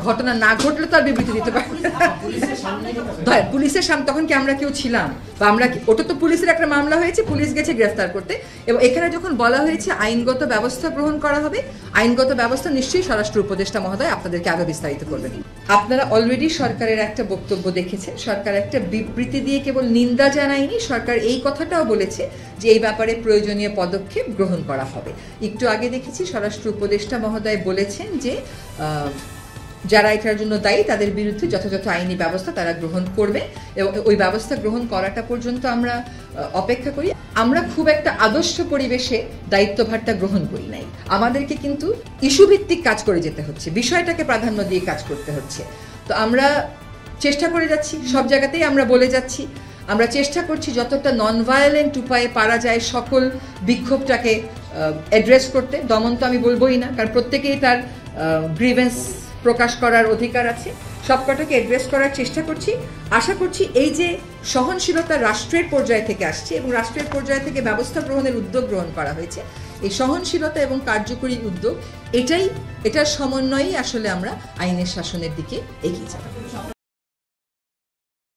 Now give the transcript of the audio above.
ঘটনা না ঘটলে তো আর বিবৃতি দিতে পারবে পুলিশের সামনে তখন কি আমরা কেউ ছিলাম বা আমরা ওটা তো পুলিশের একটা মামলা হয়েছে, পুলিশ গেছে গ্রেফতার করতে, এবং এখানে যখন বলা হয়েছে আইনগত ব্যবস্থা গ্রহণ করা হবে, আইনগত ব্যবস্থা নিশ্চয়ই স্বরাষ্ট্র উপদেষ্টা মহোদয় আপনাদেরকে আরো বিস্তারিত করবেন। আপনারা অলরেডি সরকারের একটা বক্তব্য দেখেছেন, সরকার একটা বিবৃতি দিয়ে কেবল নিন্দা জানায়নি, সরকার এই কথাটাও বলেছে যে এই ব্যাপারে প্রয়োজনীয় পদক্ষেপ গ্রহণ করা হবে। একটু আগে দেখেছি স্বরাষ্ট্র উপদেষ্টা মহোদয় বলেছেন যে যারা এটার জন্য দায়ী তাদের বিরুদ্ধে যথাযথ আইনি ব্যবস্থা তারা গ্রহণ করবে, এবং ওই ব্যবস্থা গ্রহণ করাটা পর্যন্ত আমরা অপেক্ষা করি। আমরা খুব একটা আদর্শ পরিবেশে দায়িত্বভারটা গ্রহণ করি নাই, আমাদেরকে কিন্তু ইস্যুভিত্তিক কাজ করে যেতে হচ্ছে, বিষয়টাকে প্রাধান্য দিয়ে কাজ করতে হচ্ছে। তো আমরা চেষ্টা করে যাচ্ছি, সব জায়গাতেই আমরা বলে যাচ্ছি, আমরা চেষ্টা করছি যতটা নন ভায়োলেন্ট উপায়ে পারা যায় সকল বিক্ষোভটাকে অ্যাড্রেস করতে। দমন তো আমি বলবোই না, কারণ প্রত্যেকেই তার গ্রিভেন্স প্রকাশ করার অধিকার আছে, সবকটাকে অ্যাড্রেস করার চেষ্টা করছি। আশা করছি এই যে সহনশীলতা রাষ্ট্রের পর্যায় থেকে আসছে এবং রাষ্ট্রের পর্যায় থেকে ব্যবস্থা গ্রহণের উদ্যোগ গ্রহণ করা হয়েছে, এই সহনশীলতা এবং কার্যকরী উদ্যোগ এটার সমন্বয়েই আসলে আমরা আইনের শাসনের দিকে এগিয়ে যাব।